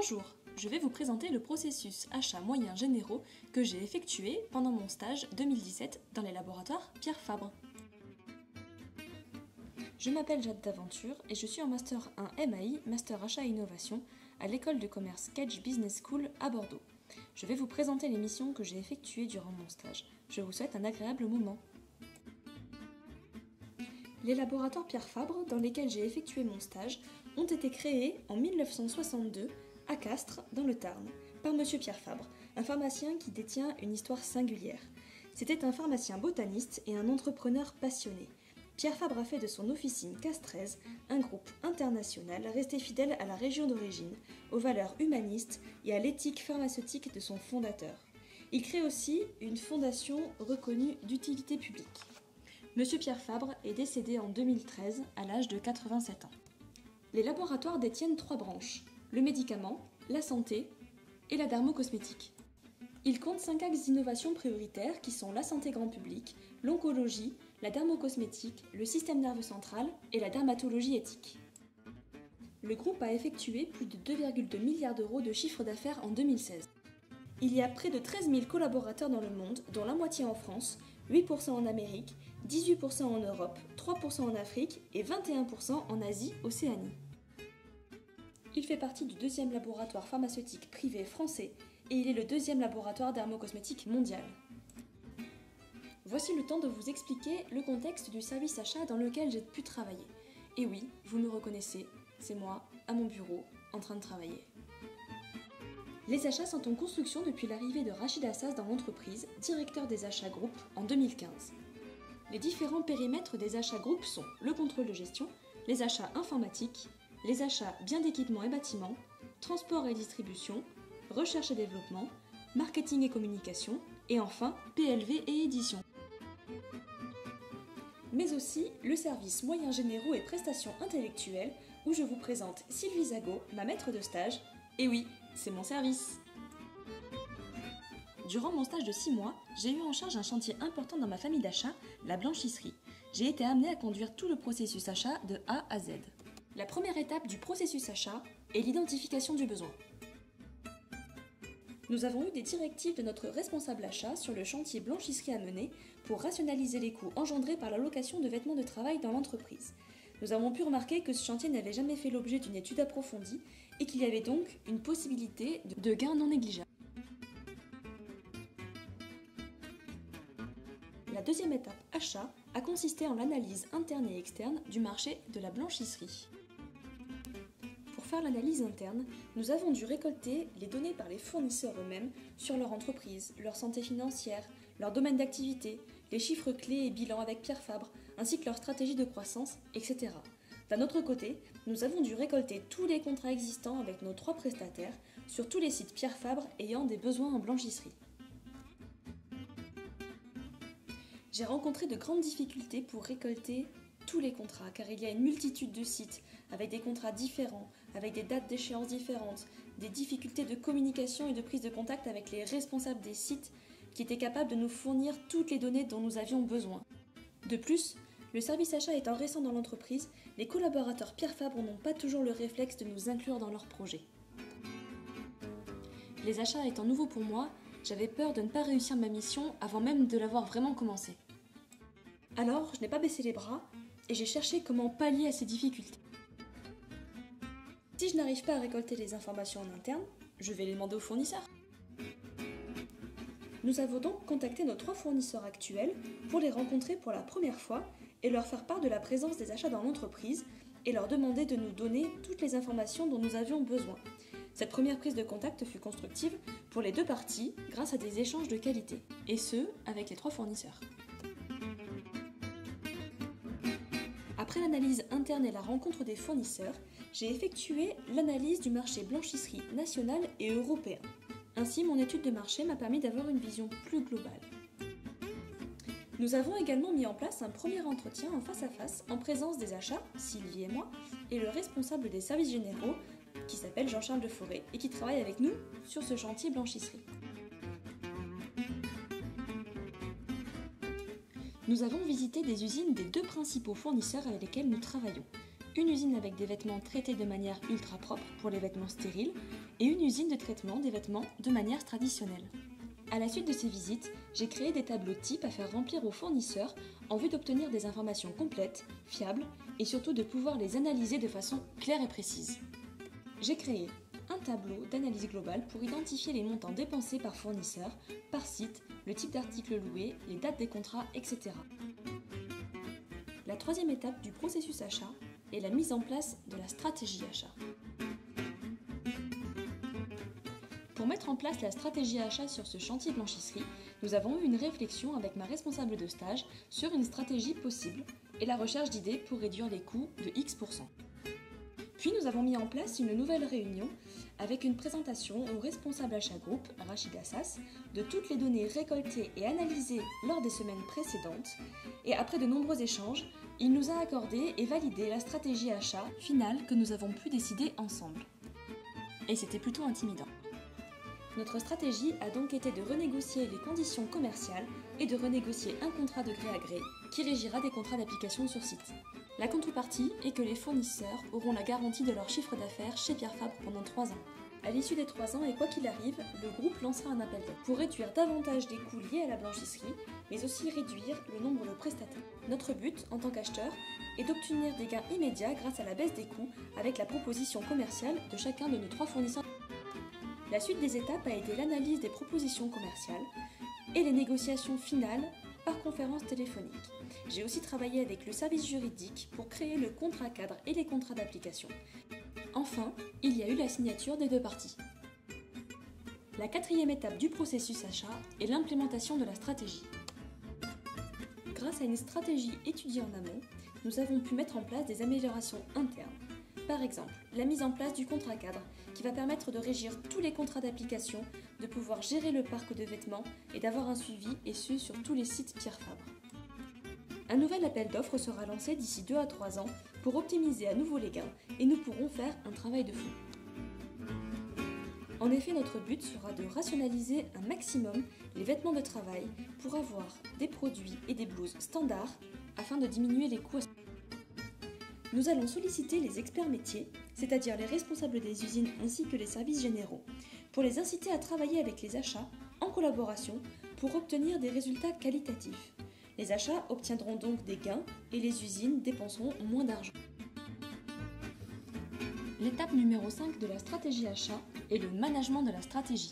Bonjour, je vais vous présenter le processus achats moyens généraux que j'ai effectué pendant mon stage 2017 dans les laboratoires Pierre Fabre. Je m'appelle Jade Daventure et je suis en Master 1 MAI, Master Achat et Innovation, à l'école de commerce Kedge Business School à Bordeaux. Je vais vous présenter les missions que j'ai effectuées durant mon stage. Je vous souhaite un agréable moment. Les laboratoires Pierre Fabre, dans lesquels j'ai effectué mon stage, ont été créés en 1962 à Castres, dans le Tarn, par M. Pierre Fabre, un pharmacien qui détient une histoire singulière. C'était un pharmacien botaniste et un entrepreneur passionné. Pierre Fabre a fait de son officine castraise un groupe international resté fidèle à la région d'origine, aux valeurs humanistes et à l'éthique pharmaceutique de son fondateur. Il crée aussi une fondation reconnue d'utilité publique. Monsieur Pierre Fabre est décédé en 2013 à l'âge de 87 ans. Les laboratoires détiennent 3 branches, le médicament, la santé et la dermocosmétique. Ils comptent 5 axes d'innovation prioritaires qui sont la santé grand public, l'oncologie, la dermocosmétique, le système nerveux central et la dermatologie éthique. Le groupe a effectué plus de 2,2 milliards d'euros de chiffre d'affaires en 2016. Il y a près de 13 000 collaborateurs dans le monde, dont la moitié en France, 8% en Amérique, 18% en Europe, 3% en Afrique et 21% en Asie-Océanie. Il fait partie du 2e laboratoire pharmaceutique privé français et il est le 2e laboratoire dermocosmétique mondial. Voici le temps de vous expliquer le contexte du service achat dans lequel j'ai pu travailler. Et oui, vous me reconnaissez, c'est moi, à mon bureau, en train de travailler. Les achats sont en construction depuis l'arrivée de Rachid Assas dans l'entreprise, directeur des achats groupes en 2015. Les différents périmètres des achats groupes sont le contrôle de gestion, les achats informatiques, les achats biens d'équipement et bâtiments, transport et distribution, recherche et développement, marketing et communication, et enfin PLV et édition. Mais aussi le service moyens généraux et prestations intellectuelles où je vous présente Sylvie Zago, ma maître de stage. Et oui, c'est mon service. Durant mon stage de 6 mois, j'ai eu en charge un chantier important dans ma famille d'achat, la blanchisserie. J'ai été amenée à conduire tout le processus achat de A à Z. La première étape du processus achat est l'identification du besoin. Nous avons eu des directives de notre responsable achat sur le chantier blanchisserie à mener pour rationaliser les coûts engendrés par la location de vêtements de travail dans l'entreprise. Nous avons pu remarquer que ce chantier n'avait jamais fait l'objet d'une étude approfondie et qu'il y avait donc une possibilité de gain non négligeable. La deuxième étape achat a consisté en l'analyse interne et externe du marché de la blanchisserie. Pour faire l'analyse interne, nous avons dû récolter les données par les fournisseurs eux-mêmes sur leur entreprise, leur santé financière, leur domaine d'activité, les chiffres clés et bilans avec Pierre Fabre, ainsi que leur stratégie de croissance, etc. D'un autre côté, nous avons dû récolter tous les contrats existants avec nos 3 prestataires sur tous les sites Pierre Fabre ayant des besoins en blanchisserie. J'ai rencontré de grandes difficultés pour récolter tous les contrats, car il y a une multitude de sites avec des contrats différents, avec des dates d'échéance différentes, des difficultés de communication et de prise de contact avec les responsables des sites qui étaient capables de nous fournir toutes les données dont nous avions besoin. De plus, le service achat étant récent dans l'entreprise, les collaborateurs Pierre Fabre n'ont pas toujours le réflexe de nous inclure dans leurs projets. Les achats étant nouveaux pour moi, j'avais peur de ne pas réussir ma mission avant même de l'avoir vraiment commencé. Alors, je n'ai pas baissé les bras et j'ai cherché comment pallier à ces difficultés. Si je n'arrive pas à récolter les informations en interne, je vais les demander aux fournisseurs. Nous avons donc contacté nos 3 fournisseurs actuels pour les rencontrer pour la première fois et leur faire part de la présence des achats dans l'entreprise et leur demander de nous donner toutes les informations dont nous avions besoin. Cette première prise de contact fut constructive pour les 2 parties grâce à des échanges de qualité, et ce, avec les 3 fournisseurs. Après l'analyse interne et la rencontre des fournisseurs, j'ai effectué l'analyse du marché blanchisserie national et européen. Ainsi, mon étude de marché m'a permis d'avoir une vision plus globale. Nous avons également mis en place un premier entretien en face à face en présence des achats, Sylvie et moi, et le responsable des services généraux, qui s'appelle Jean-Charles Deforest et qui travaille avec nous sur ce chantier blanchisserie. Nous avons visité des usines des 2 principaux fournisseurs avec lesquels nous travaillons. une usine avec des vêtements traités de manière ultra propre pour les vêtements stériles et une usine de traitement des vêtements de manière traditionnelle. À la suite de ces visites, j'ai créé des tableaux types à faire remplir aux fournisseurs en vue d'obtenir des informations complètes, fiables et surtout de pouvoir les analyser de façon claire et précise. J'ai créé un tableau d'analyse globale pour identifier les montants dépensés par fournisseur, par site, le type d'article loué, les dates des contrats, etc. La troisième étape du processus achat est la mise en place de la stratégie achat. Pour mettre en place la stratégie achat sur ce chantier blanchisserie, nous avons eu une réflexion avec ma responsable de stage sur une stratégie possible et la recherche d'idées pour réduire les coûts de X%. Puis nous avons mis en place une nouvelle réunion avec une présentation au responsable achat groupe, Rachid Assas, de toutes les données récoltées et analysées lors des semaines précédentes. Et après de nombreux échanges, il nous a accordé et validé la stratégie achat finale que nous avons pu décider ensemble. Et c'était plutôt intimidant. Notre stratégie a donc été de renégocier les conditions commerciales et de renégocier un contrat de gré à gré qui régira des contrats d'application sur site. La contrepartie est que les fournisseurs auront la garantie de leur chiffre d'affaires chez Pierre Fabre pendant 3 ans. À l'issue des 3 ans et quoi qu'il arrive, le groupe lancera un appel d'offres pour réduire davantage des coûts liés à la blanchisserie, mais aussi réduire le nombre de prestataires. Notre but, en tant qu'acheteur, est d'obtenir des gains immédiats grâce à la baisse des coûts avec la proposition commerciale de chacun de nos 3 fournisseurs. La suite des étapes a été l'analyse des propositions commerciales et les négociations finales par conférence téléphonique. J'ai aussi travaillé avec le service juridique pour créer le contrat cadre et les contrats d'application. Enfin, il y a eu la signature des 2 parties. La 4e étape du processus achat est l'implémentation de la stratégie. Grâce à une stratégie étudiée en amont, nous avons pu mettre en place des améliorations internes. Par exemple, la mise en place du contrat cadre, qui va permettre de régir tous les contrats d'application, de pouvoir gérer le parc de vêtements et d'avoir un suivi, et ce sur tous les sites Pierre Fabre. Un nouvel appel d'offres sera lancé d'ici 2 à 3 ans pour optimiser à nouveau les gains et nous pourrons faire un travail de fou. En effet, notre but sera de rationaliser un maximum les vêtements de travail pour avoir des produits et des blouses standards afin de diminuer les coûts. Nous allons solliciter les experts métiers, c'est-à-dire les responsables des usines ainsi que les services généraux, pour les inciter à travailler avec les achats en collaboration pour obtenir des résultats qualitatifs. Les achats obtiendront donc des gains et les usines dépenseront moins d'argent. L'étape numéro 5 de la stratégie achat est le management de la stratégie.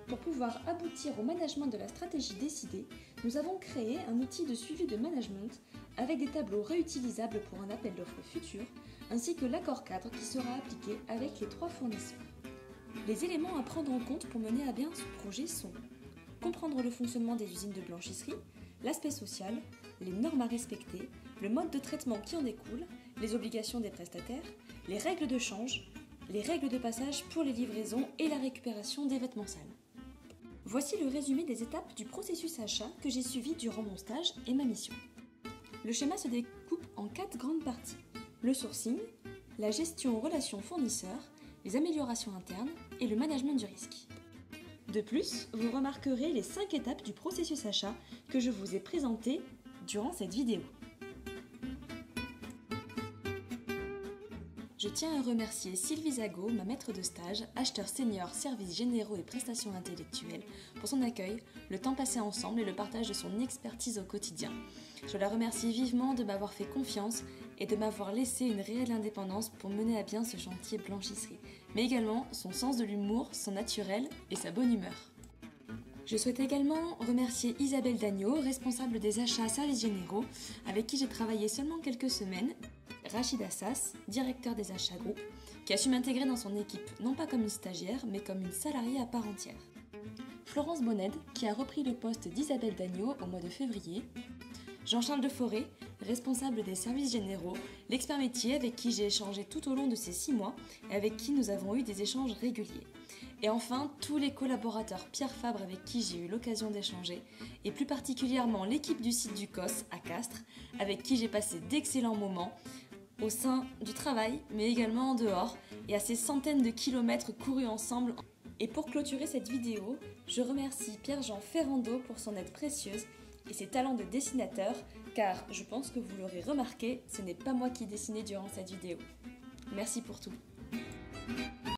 Pour pouvoir aboutir au management de la stratégie décidée, nous avons créé un outil de suivi de management avec des tableaux réutilisables pour un appel d'offres futur, ainsi que l'accord cadre qui sera appliqué avec les 3 fournisseurs. Les éléments à prendre en compte pour mener à bien ce projet sont comprendre le fonctionnement des usines de blanchisserie, l'aspect social, les normes à respecter, le mode de traitement qui en découle, les obligations des prestataires, les règles de change, les règles de passage pour les livraisons et la récupération des vêtements sales. Voici le résumé des étapes du processus achat que j'ai suivi durant mon stage et ma mission. Le schéma se découpe en 4 grandes parties. Le sourcing, la gestion relations fournisseurs, les améliorations internes et le management du risque. De plus, vous remarquerez les 5 étapes du processus achat que je vous ai présentées durant cette vidéo. Je tiens à remercier Sylvie Zago, ma maître de stage, acheteur senior, services généraux et prestations intellectuelles, pour son accueil, le temps passé ensemble et le partage de son expertise au quotidien. Je la remercie vivement de m'avoir fait confiance et de m'avoir laissé une réelle indépendance pour mener à bien ce chantier blanchisserie, mais également son sens de l'humour, son naturel et sa bonne humeur. Je souhaite également remercier Isabelle Dagneau, responsable des achats services généraux, avec qui j'ai travaillé seulement quelques semaines, Rachid Assas, directeur des achats groupe, qui a su m'intégrer dans son équipe non pas comme une stagiaire, mais comme une salariée à part entière. Florence Bonned, qui a repris le poste d'Isabelle Dagneau au mois de février. Jean-Charles Deforest, responsable des services généraux, l'expert métier avec qui j'ai échangé tout au long de ces 6 mois et avec qui nous avons eu des échanges réguliers. Et enfin, tous les collaborateurs Pierre Fabre avec qui j'ai eu l'occasion d'échanger, et plus particulièrement l'équipe du site du COS à Castres, avec qui j'ai passé d'excellents moments, au sein du travail, mais également en dehors, et à ces centaines de kilomètres courus ensemble. Et pour clôturer cette vidéo, je remercie Pierre-Jean Ferrando pour son aide précieuse, et ses talents de dessinateur, car je pense que vous l'aurez remarqué, ce n'est pas moi qui dessinais durant cette vidéo. Merci pour tout.